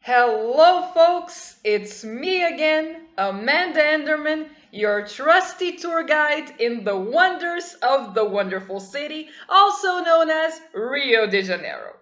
Hello, folks. It's me again, Amanda Enderman, your trusty tour guide in the wonders of the wonderful city, also known as Rio de Janeiro.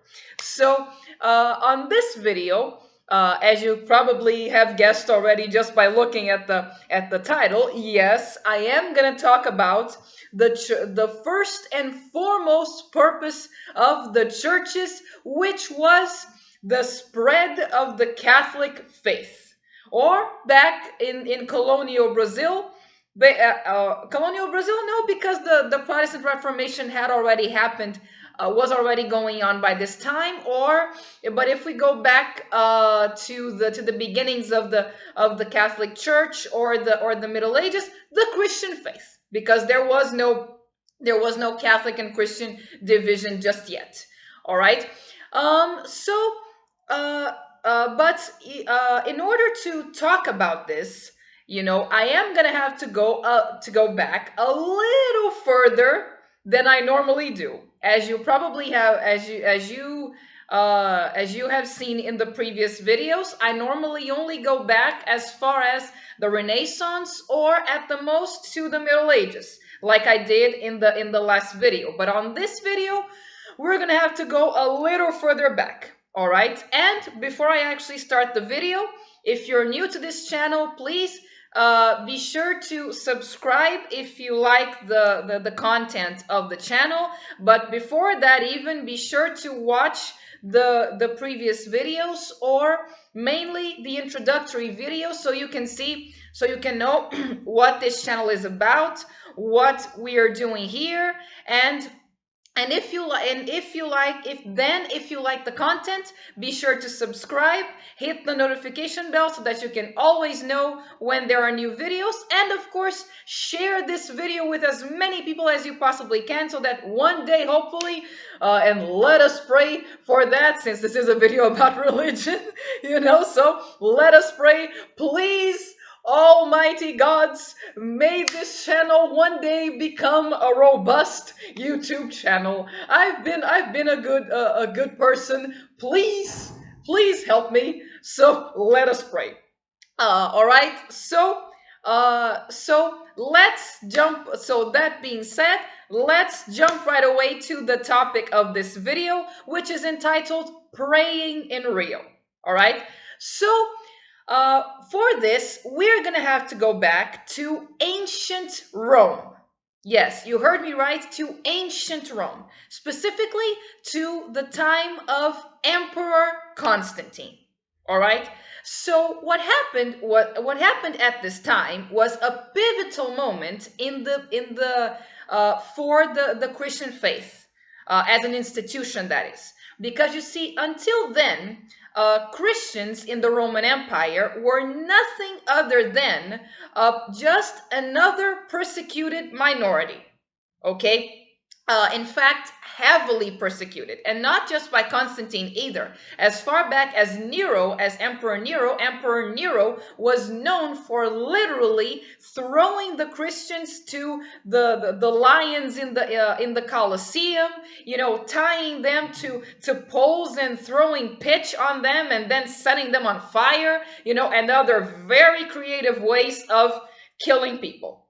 So, on this video, as you probably have guessed already just by looking at the title, yes, I am gonna talk about the first and foremost purpose of the churches, which was the spread of the Catholic faith. Or back in colonial Brazil, colonial Brazil, no, because the Protestant Reformation had already happened, was already going on by this time. But if we go back to the beginnings of the Catholic Church or the Middle Ages, the Christian faith, because there was no Catholic and Christian division just yet. All right. So uh, but in order to talk about this, I am gonna have to go back a little further than I normally do, as you probably have, as you have seen in the previous videos. I normally only go back as far as the Renaissance, or at the most to the Middle Ages, like I did in the last video. But on this video, we're gonna have to go a little further back. All right. And before I actually start the video, if you're new to this channel, please be sure to subscribe if you like the content of the channel. But before that, even be sure to watch the previous videos, or mainly the introductory videos, so you can know what this channel is about, what we are doing here. And if you like the content, be sure to subscribe, hit the notification bell so that you can always know when there are new videos, and of course share this video with as many people as you possibly can, so that one day, hopefully, and let us pray for that, since this is a video about religion, so let us pray. Please, Almighty gods, may this channel one day become a robust YouTube channel. I've been a good person. Please help me. So let us pray. All right. So let's jump. So that being said, let's jump right away to the topic of this video, which is entitled "Praying in Rio." All right. So for this, we're gonna have to go back to ancient Rome. Yes, you heard me right, to ancient Rome, specifically to the time of Emperor Constantine. All right. So what happened at this time was a pivotal moment for the Christian faith, as an institution, that is, because you see, until then, Christians in the Roman Empire were nothing other than just another persecuted minority. Okay. In fact, heavily persecuted, and not just by Constantine either. As far back as Nero, as Emperor Nero was known for literally throwing the Christians to the lions in the Colosseum, tying them to poles and throwing pitch on them and then setting them on fire, and other very creative ways of killing people.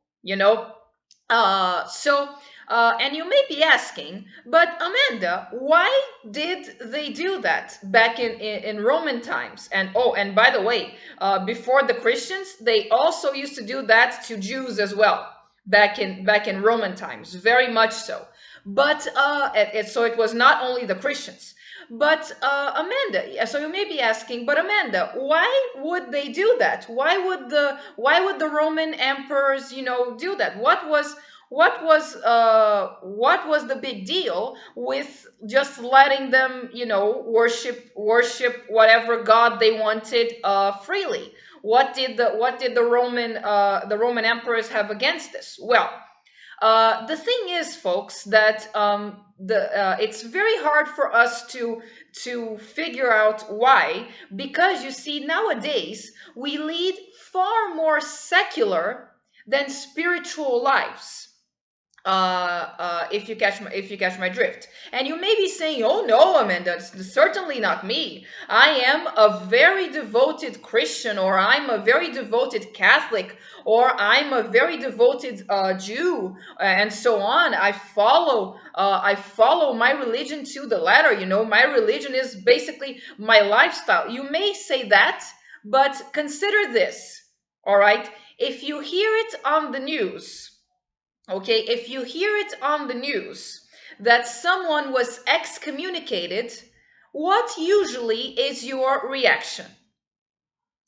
And you may be asking, but Amanda, why did they do that back in Roman times? And by the way, before the Christians, they also used to do that to Jews as well, back in Roman times, very much so. But so it was not only the Christians. But Amanda, so you may be asking, but Amanda, why would they do that? Why would the Roman emperors, do that? What was the big deal with just letting them, worship whatever god they wanted freely? What did the Roman emperors have against this? Well, the thing is, folks, that it's very hard for us to figure out why, because you see, nowadays we lead far more secular than spiritual lives. If you catch my drift. And you may be saying, "Oh no, Amanda, it's certainly not me. I am a very devoted Christian, or I'm a very devoted Catholic, or I'm a very devoted Jew, and so on. I follow my religion to the letter. You know, my religion is basically my lifestyle." You may say that, but consider this. All right, if you hear it on the news, okay, if you hear it on the news that someone was excommunicated, what usually is your reaction?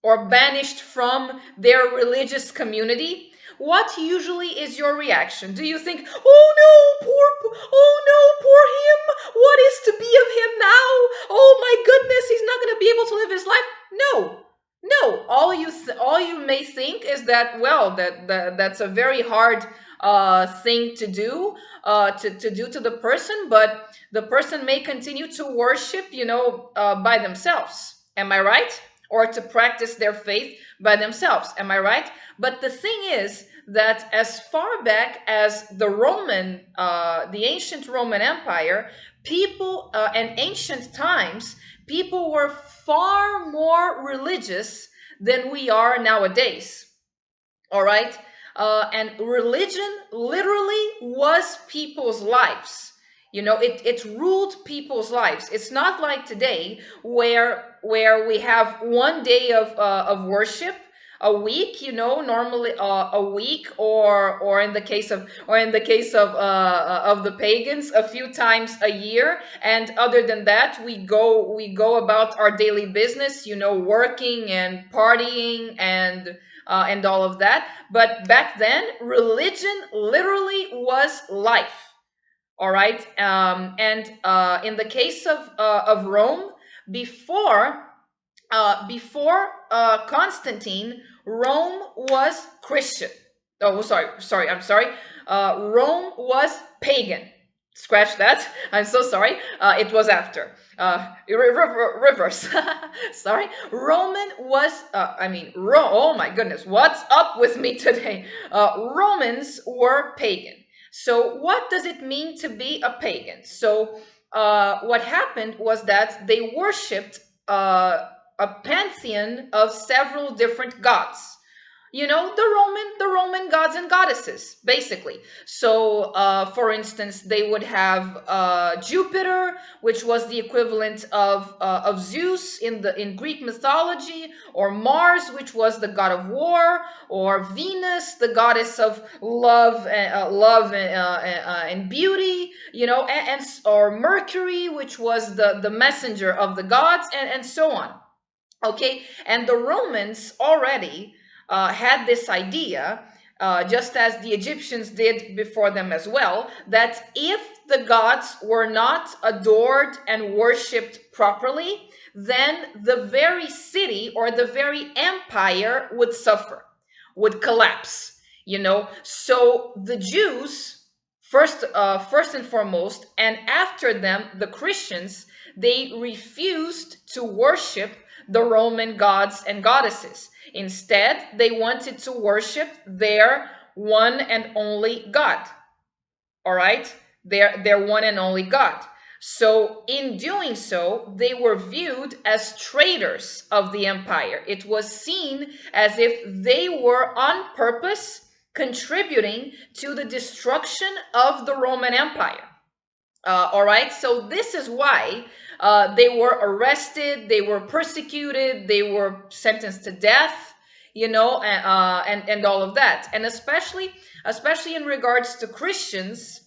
Or banished from their religious community? What usually is your reaction? Do you think, "Oh no, oh no, poor him, what is to be of him now? Oh my goodness, he's not going to be able to live his life"? No. No, all you may think is that, well, that's a very hard thing to do, to do to the person, but the person may continue to worship, by themselves. Am I right? Or to practice their faith by themselves. Am I right? But the thing is that as far back as the ancient Roman Empire, people, and ancient times, people were far more religious than we are nowadays. All right. And religion literally was people's lives. It ruled people's lives. It's not like today where we have one day of worship a week, normally a week, or in the case of the pagans, a few times a year. And other than that, we go about our daily business, working and partying and all of that. But back then, religion literally was life. All right. And in the case of Rome, before Constantine, Rome was Christian. Oh, sorry, I'm sorry. Rome was pagan. Scratch that. I'm so sorry. It was after. Reverse. Sorry. Roman was, oh my goodness, what's up with me today? Romans were pagan. So, what does it mean to be a pagan? So, what happened was that they worshipped a pantheon of several different gods. The Roman gods and goddesses, basically. So, for instance, they would have Jupiter, which was the equivalent of Zeus in Greek mythology, or Mars, which was the god of war, or Venus, the goddess of love and beauty, or Mercury, which was the messenger of the gods, and so on. Okay, and the Romans already had this idea, just as the Egyptians did before them as well, that if the gods were not adored and worshipped properly, then the very city or the very empire would suffer, would collapse. So the Jews, first and foremost, and after them the Christians, they refused to worship the Roman gods and goddesses. Instead, they wanted to worship their one and only God. All right? Their one and only God. So, in doing so, they were viewed as traitors of the empire. It was seen as if they were on purpose contributing to the destruction of the Roman Empire. All right, so this is why they were arrested, they were persecuted, they were sentenced to death, and all of that. And especially in regards to Christians,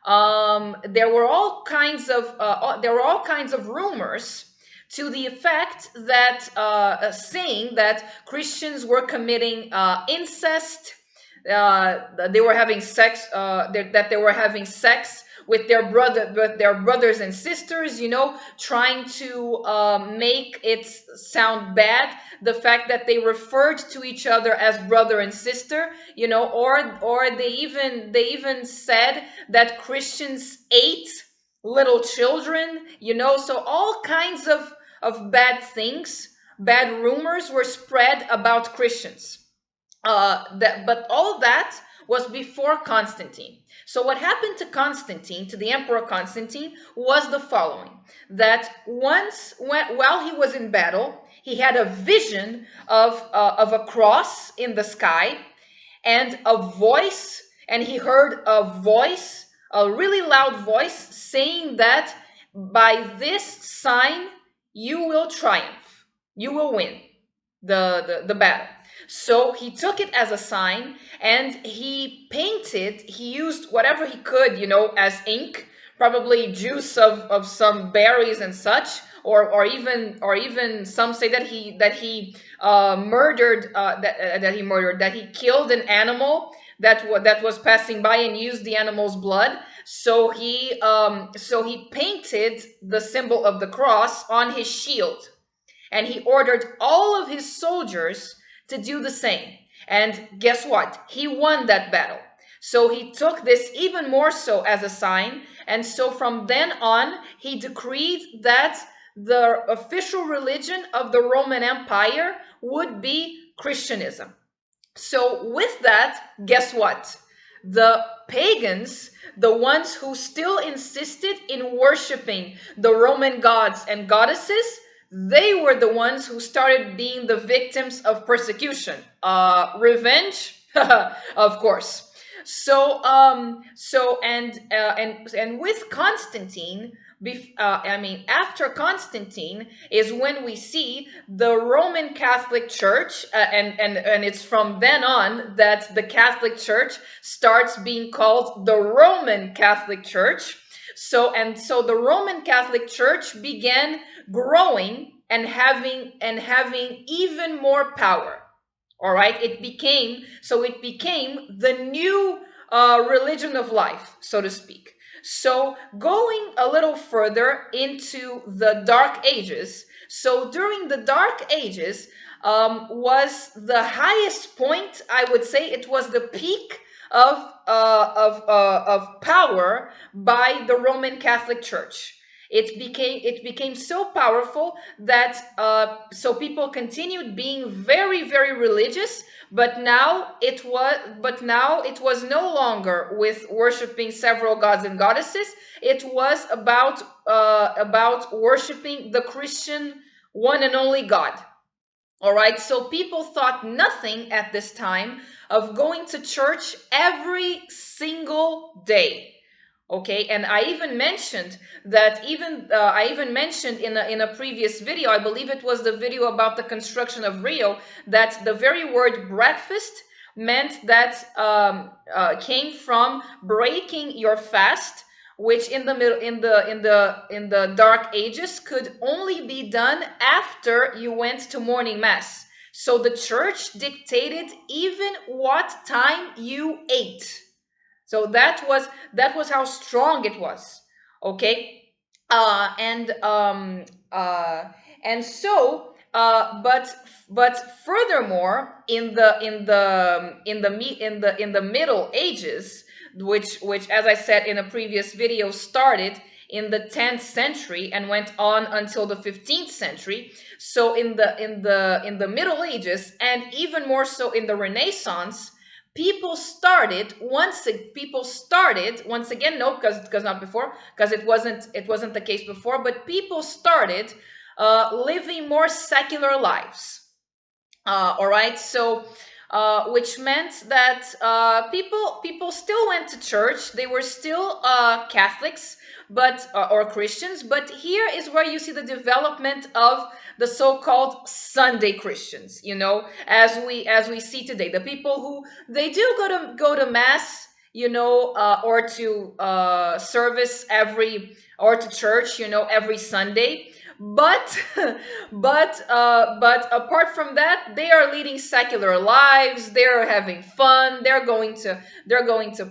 there were all kinds of rumors to the effect that saying that Christians were committing incest, they were having sex, that they were having sex with their brothers and sisters, trying to make it sound bad, the fact that they referred to each other as brother and sister, or they even said that Christians ate little children, so all kinds of bad things, bad rumors were spread about Christians. But all of that was before Constantine. So what happened to Constantine, to the Emperor Constantine, was the following: that while he was in battle, he had a vision of a cross in the sky, and a voice, and he heard a voice, a really loud voice, saying that by this sign you will triumph, you will win the battle. So he took it as a sign, and he used whatever he could, as ink, probably juice of some berries and such, or even some say that he killed an animal that was passing by and used the animal's blood. So he painted the symbol of the cross on his shield, and he ordered all of his soldiers to do the same. And guess what? He won that battle. So he took this even more so as a sign. And so from then on, he decreed that the official religion of the Roman Empire would be Christianism. So with that, guess what? The pagans, the ones who still insisted in worshiping the Roman gods and goddesses, they were the ones who started being the victims of persecution. Revenge, of course. And with Constantine, after Constantine is when we see the Roman Catholic Church, and it's from then on that the Catholic Church starts being called the Roman Catholic Church. So the Roman Catholic Church began growing and having even more power. All right, it became the new religion of life, so to speak. So going a little further into the Dark Ages. So during the Dark Ages was the highest point. I would say it was the peak of power by the Roman Catholic Church. It became so powerful that so people continued being very, very religious, but now it was no longer with worshiping several gods and goddesses. It was about worshiping the Christian one and only God. All right, so people thought nothing at this time of going to church every single day. Okay, and I even mentioned in a previous video, I believe it was the video about the construction of Rio, that the very word breakfast meant that came from breaking your fast, which in the middle in the Dark Ages could only be done after you went to morning mass. So the church dictated even what time you ate. So that was how strong it was. Okay, uh, and um, uh, and so but furthermore, in the Middle Ages, which as I said in a previous video, started in the 10th century and went on until the 15th century. So in the Middle Ages, and even more so in the Renaissance, people started once again, no, because not before, because it wasn't the case before, but people started living more secular lives. All right, so which meant that people still went to church. They were still Catholics, but or Christians. But here is where you see the development of the so-called Sunday Christians. As we see today, the people who they do go to mass, or to service or to church, every Sunday. But but apart from that, they are leading secular lives. They're having fun. They're going to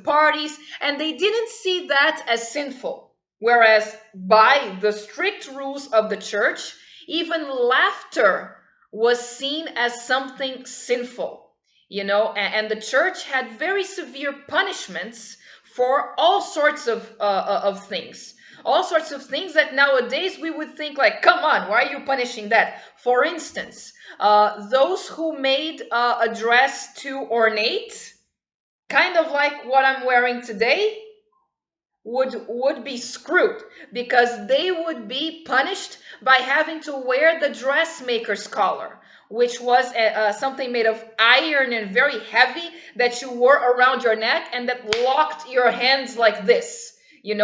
parties, and they didn't see that as sinful. Whereas by the strict rules of the church, even laughter was seen as something sinful. And the church had very severe punishments for all sorts of things that nowadays we would think like, come on, why are you punishing that? For instance, those who made a dress too ornate, kind of like what I'm wearing today, would be screwed, because they would be punished by having to wear the dressmaker's collar, which was something made of iron and very heavy that you wore around your neck and that locked your hands like this.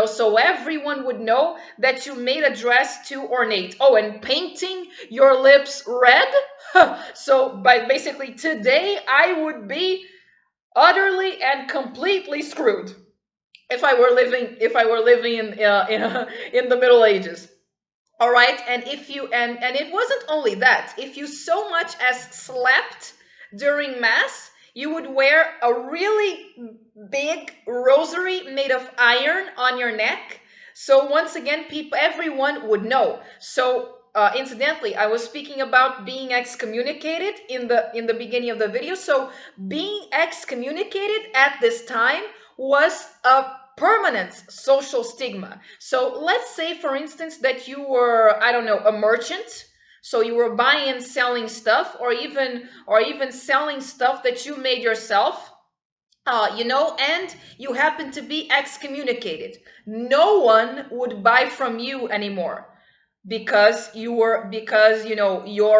So everyone would know that you made a dress too ornate. Oh, and painting your lips red. So by basically today, I would be utterly and completely screwed if I were living in the Middle Ages. All right, and if you and it wasn't only that. If you so much as slept during mass, you would wear a really big rosary made of iron on your neck. So once again, everyone would know. So incidentally, I was speaking about being excommunicated in the beginning of the video. So being excommunicated at this time was a permanent social stigma. So let's say, for instance, that you were, I don't know, a merchant. So you were buying and selling stuff, or even selling stuff that you made yourself. And you happen to be excommunicated. No one would buy from you anymore, because your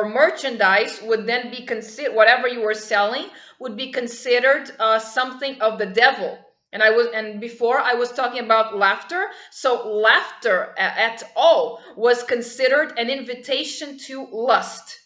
merchandise would then be considered, whatever you were selling would be considered something of the devil. And before I was talking about laughter. So laughter at all was considered an invitation to lust.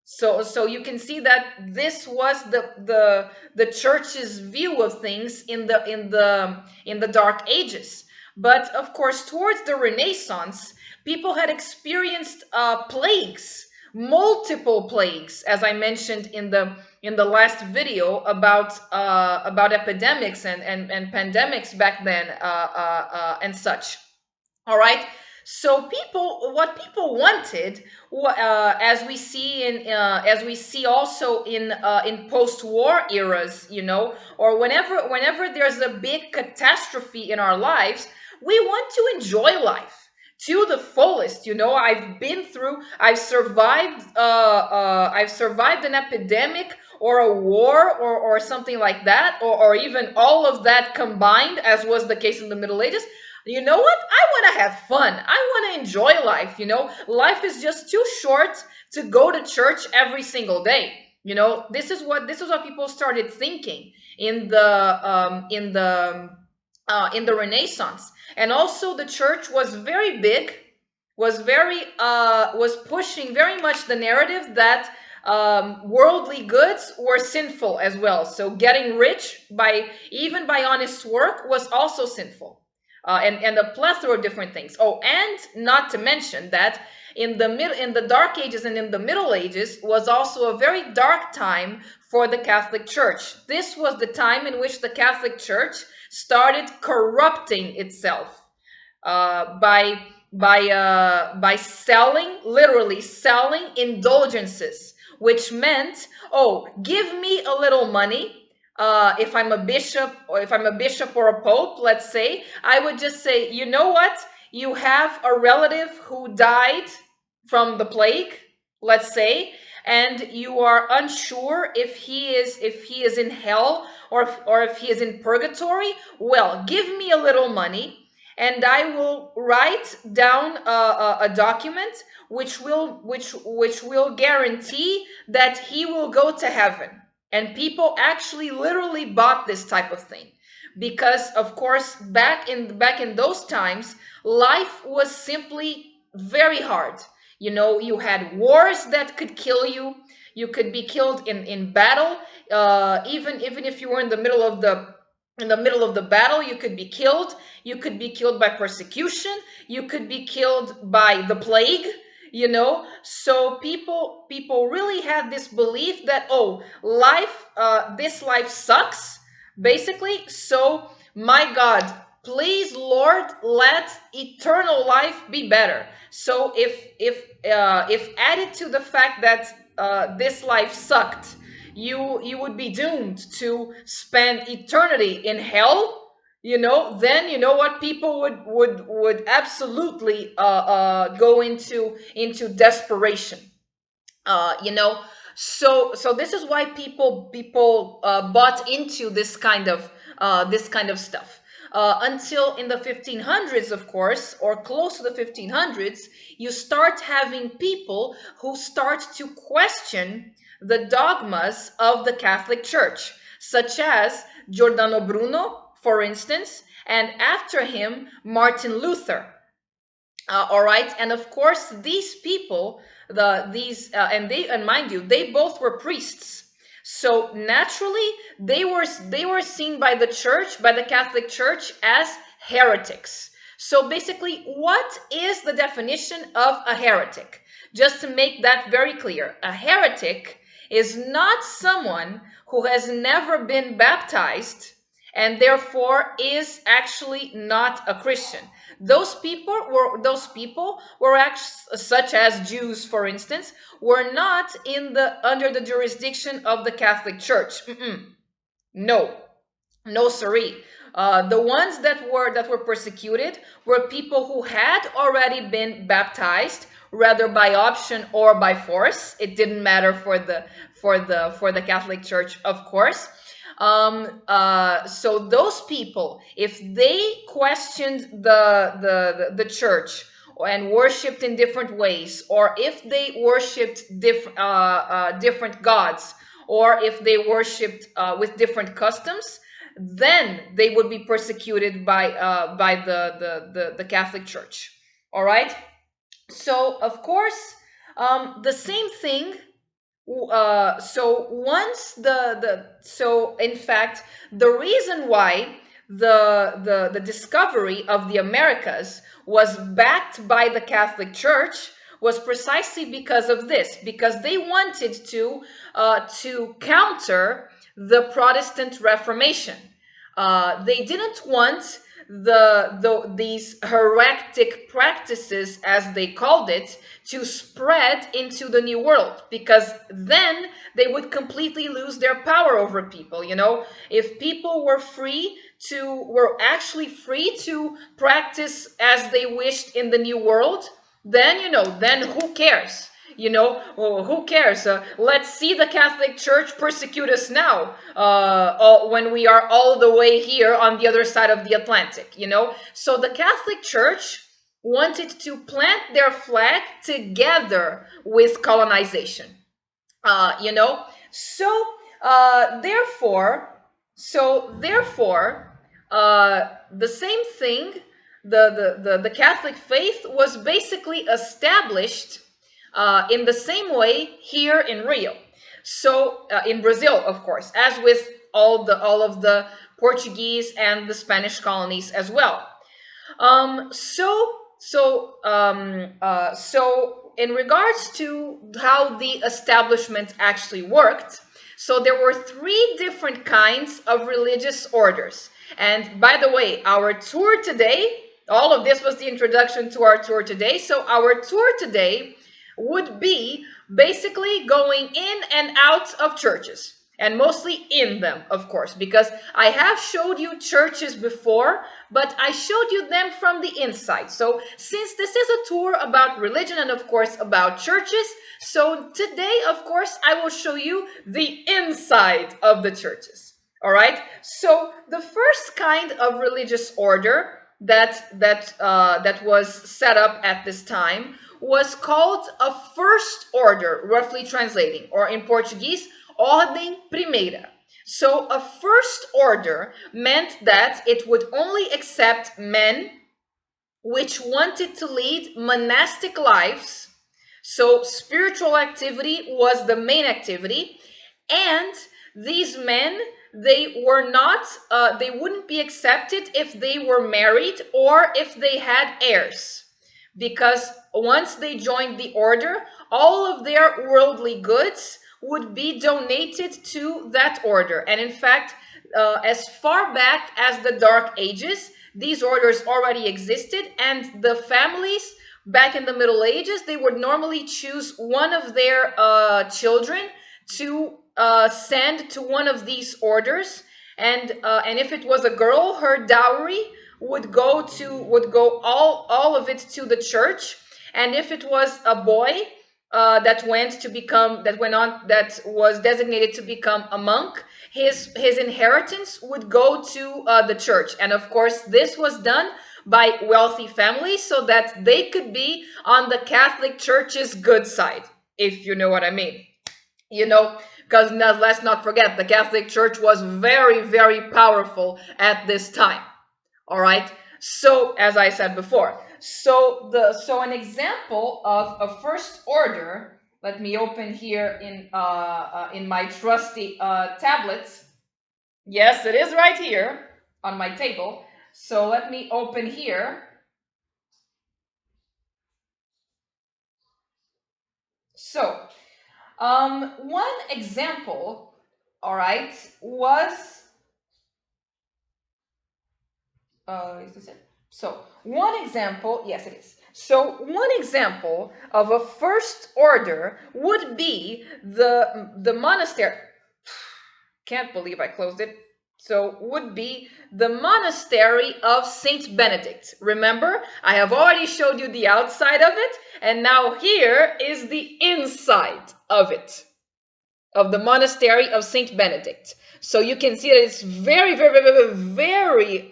So you can see that this was the church's view of things in the Dark Ages. But of course, towards the Renaissance, people had experienced plagues, multiple plagues, as I mentioned in the last video about epidemics and pandemics back then, and such. All right. So what people wanted, as we see also in post-war eras, or whenever there's a big catastrophe in our lives, we want to enjoy life to the fullest. I've survived an epidemic or a war, or something like that, or even all of that combined, as was the case in the Middle Ages. You know what? I want to have fun. I want to enjoy life. Life is just too short to go to church every single day. This is what people started thinking in the Renaissance. And also the church was very big, was pushing very much the narrative that worldly goods were sinful as well. So getting rich even by honest work was also sinful, and a plethora of different things. Oh, and not to mention that in the Dark Ages and in the Middle Ages was also a very dark time for the Catholic Church. This was the time in which the Catholic Church started corrupting itself, by selling, literally selling indulgences, which meant, oh, give me a little money. If I'm a bishop or a pope, let's say, I would just say, you know what? You have a relative who died from the plague, let's say, and you are unsure if he is in hell, or if he is in purgatory. Well, give me a little money, and I will write down a document which will guarantee that he will go to heaven. And people actually literally bought this type of thing, because of course back in those times, life was simply very hard. You had wars that could kill you. You could be killed in battle. Even if you were in the middle of the battle, you could be killed. You could be killed by persecution. You could be killed by the plague. So people really had this belief that, oh, this life sucks, basically. So my God, please, Lord, let eternal life be better. So if added to the fact that this life sucked, you would be doomed to spend eternity in hell. Then you know what, people would absolutely go into desperation. uh you know So this is why people bought into this kind of stuff. Until in the 1500s, of course, or close to the 1500s, you start having people who start to question the dogmas of the Catholic Church, such as Giordano Bruno, for instance, and after him, Martin Luther. All right, and of course, these people, and mind you, they both were priests. So naturally, they were seen by the church, by the Catholic Church, as heretics. So basically, what is the definition of a heretic? Just to make that very clear, a heretic is not someone who has never been baptized and therefore is actually not a Christian. Those people were actually, such as Jews, for instance, were not in the under the jurisdiction of the Catholic Church. No, no, siree. The ones that were persecuted were people who had already been baptized, rather by option or by force. It didn't matter for the Catholic Church, of course. So those people, if they questioned the church and worshipped in different ways, or if they worshipped different gods, or if they worshipped with different customs, then they would be persecuted by the Catholic Church. All right. So of course, the same thing. So once so in fact, the reason why the discovery of the Americas was backed by the Catholic Church was precisely because of this, because they wanted to counter the Protestant Reformation. They didn't want these heretic practices, as they called it, to spread into the New World, because then they would completely lose their power over people. If people were actually free to practice as they wished in the New World, then who cares? Well, who cares? Let's see the Catholic Church persecute us now, when we are all the way here on the other side of the Atlantic. So the Catholic Church wanted to plant their flag together with colonization. uh, you know so therefore, the same thing, the Catholic faith was basically established in the same way here in Rio. So in Brazil, of course, as with all of the Portuguese and the Spanish colonies as well. So in regards to how the establishment actually worked, so there were three different kinds of religious orders. And by the way, our tour today, all of this was the introduction to our tour today. So our tour today would be basically going in and out of churches, and mostly in them, of course, because I have showed you churches before, but I showed you them from the inside. So since this is a tour about religion and of course about churches, so today, of course, I will show you the inside of the churches. All right. So the first kind of religious order that was set up at this time was called a first order, roughly translating, or in Portuguese, Ordem Primeira. So a first order meant that it would only accept men which wanted to lead monastic lives. So spiritual activity was the main activity, and these men, they wouldn't be accepted if they were married or if they had heirs, because once they joined the order, all of their worldly goods would be donated to that order. And in fact, as far back as the Dark Ages, these orders already existed, and the families back in the Middle Ages, they would normally choose one of their children to send to one of these orders, and if it was a girl, her dowry would go all of it to the church, and if it was a boy, that was designated to become a monk, his inheritance would go to the church. And of course, this was done by wealthy families so that they could be on the Catholic Church's good side, if you know what I mean. You know, because let's not forget, the Catholic Church was very, very powerful at this time. All right. So, as I said before, so an example of a first order. Let me open here in my trusty tablets. Yes, it is right here on my table. So let me open here. So, one example, all right, was is this it? So one example, yes, it is. So one example of a first order would be the monastery. Can't believe I closed it. So would be the monastery of Saint Benedict. Remember, I have already showed you the outside of it, and now here is the inside of it, of the monastery of Saint Benedict. So you can see that it's very, very, very, very,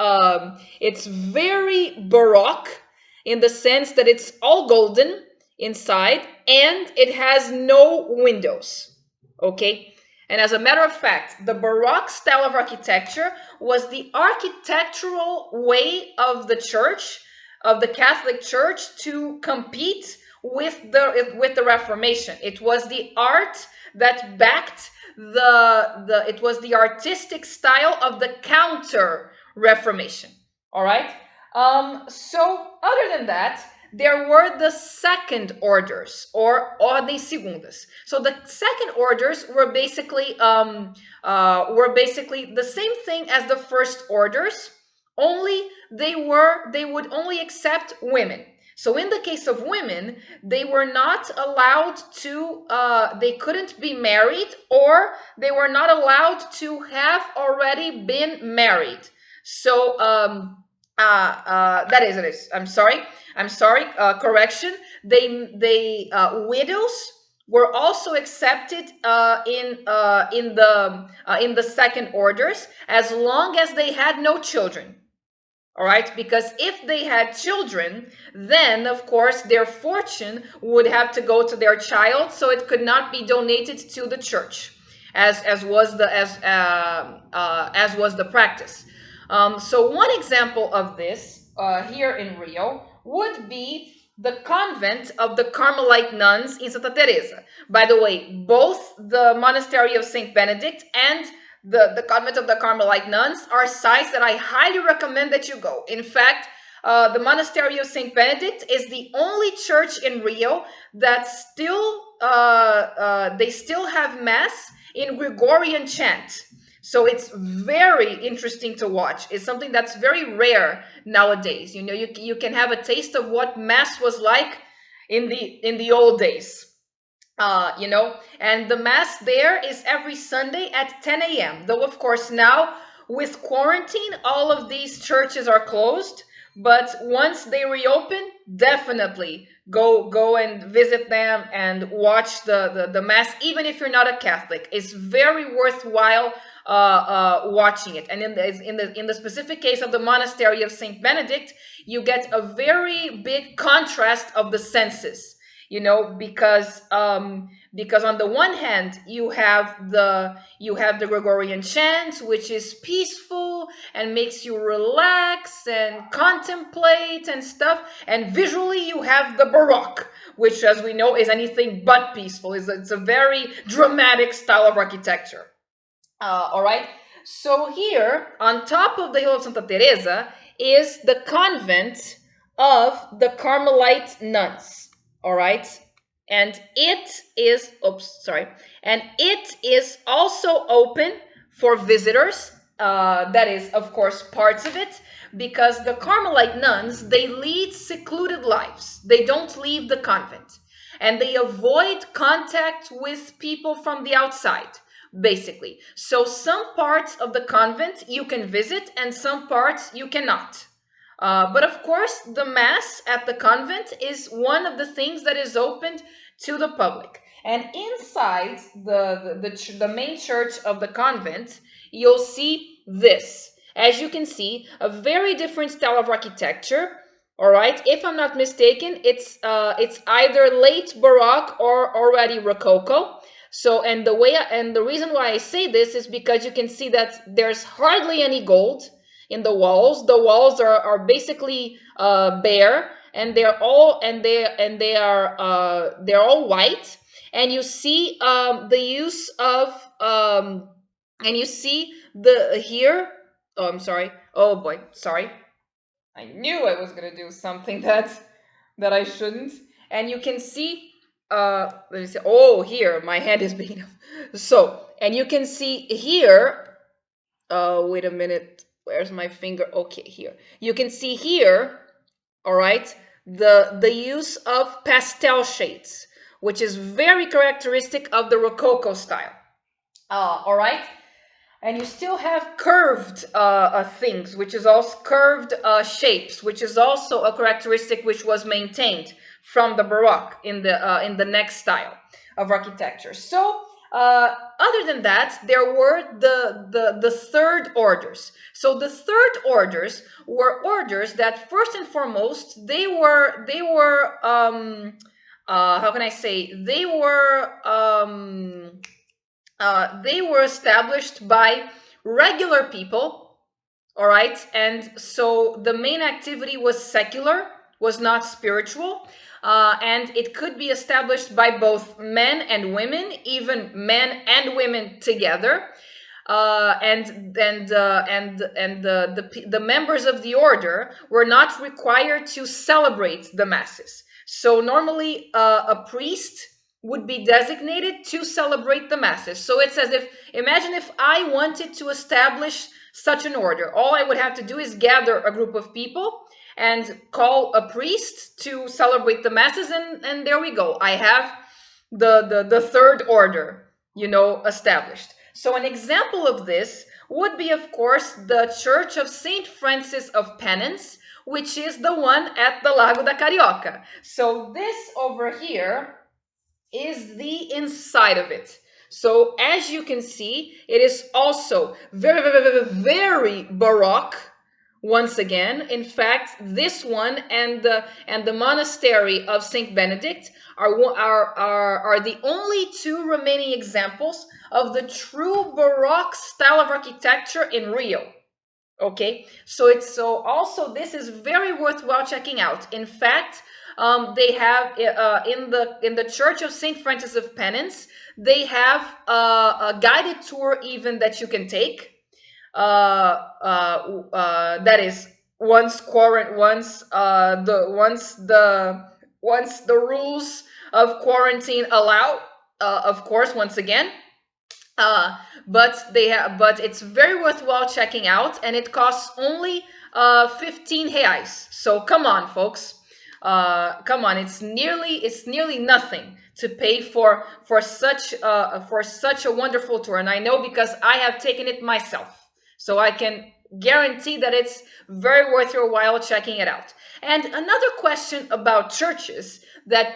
it's very Baroque in the sense that it's all golden inside and it has no windows. Okay. And as a matter of fact, the Baroque style of architecture was the architectural way of the church, of the Catholic Church, to compete with the Reformation. It was the art that backed it was the artistic style of the counter Reformation. All right. So other than that, there were the second orders, or ordens segundas. So the second orders were basically the same thing as the first orders, only they would only accept women. So in the case of women, they were not allowed to, they couldn't be married, or they were not allowed to have already been married. So that is, it is. I'm sorry. Correction. Widows were also accepted in the second orders, as long as they had no children. All right, because if they had children, then of course their fortune would have to go to their child, so it could not be donated to the church, as was the practice. So one example of this here in Rio would be the convent of the Carmelite nuns in Santa Teresa. By the way, both the monastery of Saint Benedict and the convent of the Carmelite nuns are sites that I highly recommend that you go. In fact, the monastery of Saint Benedict is the only church in Rio that they still have mass in Gregorian chant. So it's very interesting to watch. It's something that's very rare nowadays. You know, you can have a taste of what mass was like in the old days. You know, and the mass there is every Sunday at 10 a.m. Though, of course, now with quarantine, all of these churches are closed. But once they reopen, definitely go and visit them and watch the mass, even if you're not a Catholic. It's very worthwhile watching it. And in the specific case of the monastery of Saint Benedict, you get a very big contrast of the senses. You know, because on the one hand you have the Gregorian chant, which is peaceful and makes you relax and contemplate and stuff, and visually you have the Baroque, which, as we know, is anything but peaceful. It's a very dramatic style of architecture. All right. So here, on top of the hill of Santa Teresa, is the convent of the Carmelite nuns. All right. And it is, and it is also open for visitors. That is, of course, parts of it, because the Carmelite nuns, they lead secluded lives. They don't leave the convent, and they avoid contact with people from the outside, basically. So some parts of the convent you can visit and some parts you cannot. But of course, the mass at the convent is one of the things that is opened to the public. And inside the main church of the convent, you'll see this. As you can see, a very different style of architecture. All right, if I'm not mistaken, it's either late Baroque or already Rococo. So, and the reason why I say this is because you can see that there's hardly any gold in the walls. The walls are basically bare, and they're all white. And you see the use of and you see the here. Oh, I'm sorry. Oh boy, sorry. I knew I was gonna do something that I shouldn't. And you can see, let me see. Oh, here my hand is big enough. So, and you can see here. Wait a minute. Where's my finger? Okay, here. You can see here. All right, the use of pastel shades, which is very characteristic of the Rococo style. All right. And you still have curved things, which is also curved shapes, which is also a characteristic which was maintained from the Baroque in the next style of architecture. So other than that, there were the third orders. So the third orders were orders that first and foremost they were how can I say, they were established by regular people, all right? And so the main activity was secular, was not spiritual, and it could be established by both men and women, even men and women together. The members of the order were not required to celebrate the masses. So normally a priest would be designated to celebrate the masses. So it's as if, imagine if I wanted to establish such an order. All I would have to do is gather a group of people and call a priest to celebrate the masses, and there we go. I have the third order, established. So an example of this would be, of course, the Church of Saint Francis of Penance, which is the one at the Lago da Carioca. So this over here is the inside of it. So as you can see, it is also very, very, very, very Baroque. Once again, in fact, this one and the monastery of Saint Benedict are the only two remaining examples of the true Baroque style of architecture in Rio. Okay, so also this is very worthwhile checking out. In fact, they have in the Church of Saint Francis of Penance, they have a guided tour even that you can take. That is once the rules of quarantine allow, of course, once again. But it's very worthwhile checking out, and it costs only 15 reais. So come on, folks. Come on, it's nearly nothing to pay for such a wonderful tour. And I know because I have taken it myself. So I can guarantee that it's very worth your while checking it out. And another question about churches that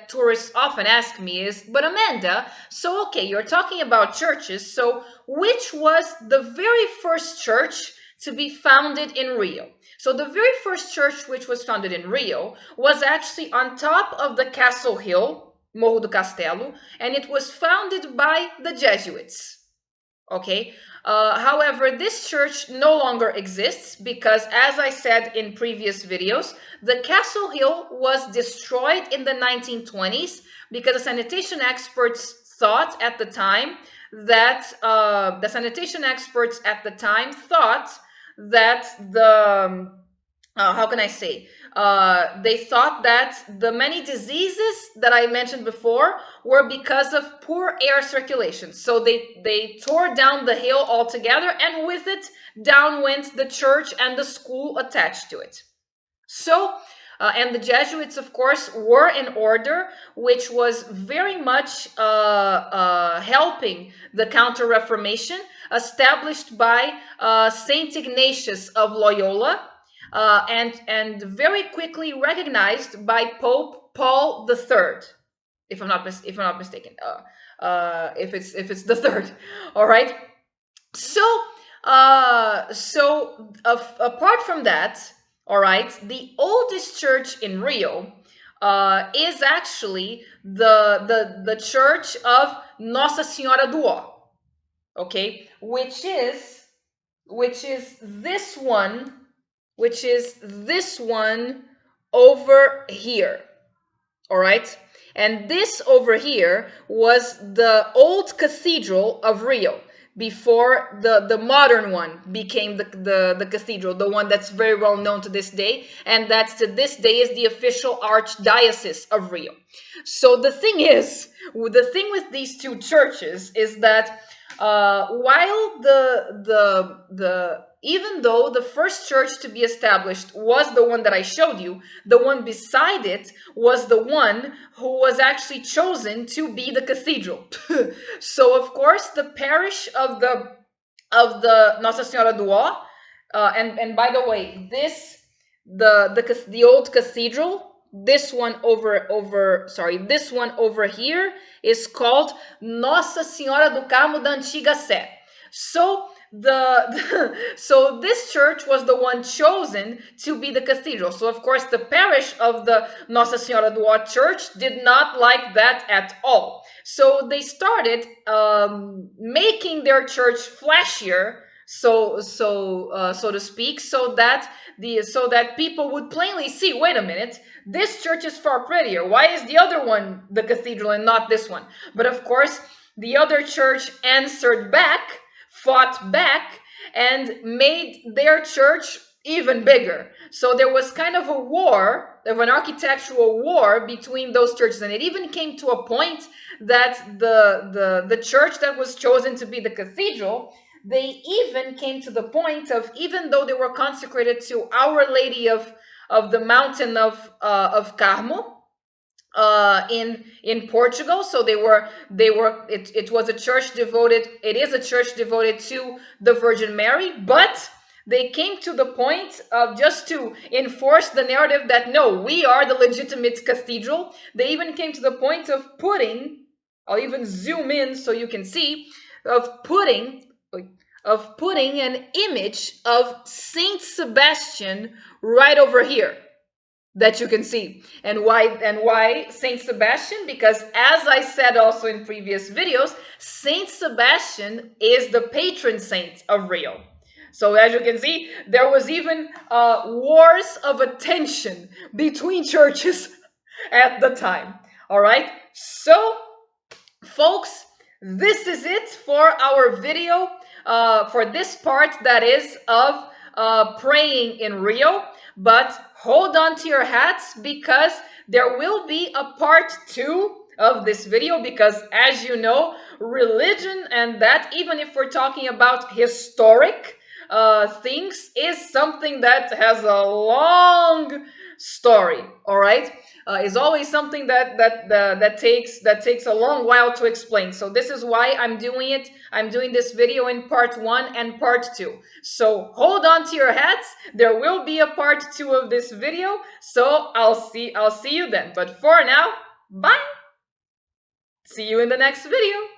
tourists often ask me is, but Amanda, so okay, you're talking about churches, so which was the very first church to be founded in Rio? So the very first church which was founded in Rio was actually on top of the Castle Hill, Morro do Castelo, and it was founded by the Jesuits. Okay. However, this church no longer exists because, as I said in previous videos, the Castle Hill was destroyed in the 1920s because the sanitation experts thought at the time that the how can I say? They thought that the many diseases that I mentioned before were because of poor air circulation. So they tore down the hill altogether, and with it, down went the church and the school attached to it. So, and the Jesuits, of course, were an order which was very much helping the Counter-Reformation, established by Saint Ignatius of Loyola, and very quickly recognized by Pope Paul III. if I'm not mistaken. If it's the third, all right. So, apart from that, all right, the oldest church in Rio is actually the church of Nossa Senhora do Ó, okay, which is this one, over here, all right. And this over here was the old cathedral of Rio before the modern one became the cathedral, the one that's very well known to this day, and that's to this day is the official archdiocese of Rio. So the thing with these two churches is that while the even though the first church to be established was the one that I showed you, the one beside it was the one who was actually chosen to be the cathedral. So of course the parish of the Nossa Senhora do Ó, and by the way, the old cathedral, this one over here is called Nossa Senhora do Carmo da Antiga Sé. So so this church was the one chosen to be the cathedral. So of course the parish of the Nossa Senhora do Ó church did not like that at all. So they started making their church flashier, so to speak, so that people would plainly see, wait a minute, this church is far prettier. Why is the other one the cathedral and not this one? But of course, the other church answered back, fought back, and made their church even bigger. So there was kind of a war, of an architectural war between those churches, and it even came to a point that the church that was chosen to be the cathedral, they even came to the point of, even though they were consecrated to Our Lady of the mountain of Carmo, in Portugal. So it was a church devoted, it is a church devoted to the Virgin Mary, but they came to the point of, just to enforce the narrative that no, we are the legitimate cathedral, they even came to the point of putting, I'll even zoom in so you can see, of putting an image of Saint Sebastian right over here that you can see. And why Saint Sebastian? Because as I said also in previous videos, Saint Sebastian is the patron saint of Rio. So as you can see, there was even wars of attention between churches at the time. All right, so folks, this is it for our video, for this part that is of praying in Rio. But hold on to your hats, because there will be a part 2 of this video, because as you know, religion, and that even if we're talking about historic things, is something that has a long story. All right, is always something that takes a long while to explain. So this is why I'm doing this video in part 1 and part 2. So hold on to your hats, there will be a part 2 of this video. So I'll see you then. But for now, bye. See you in the next video.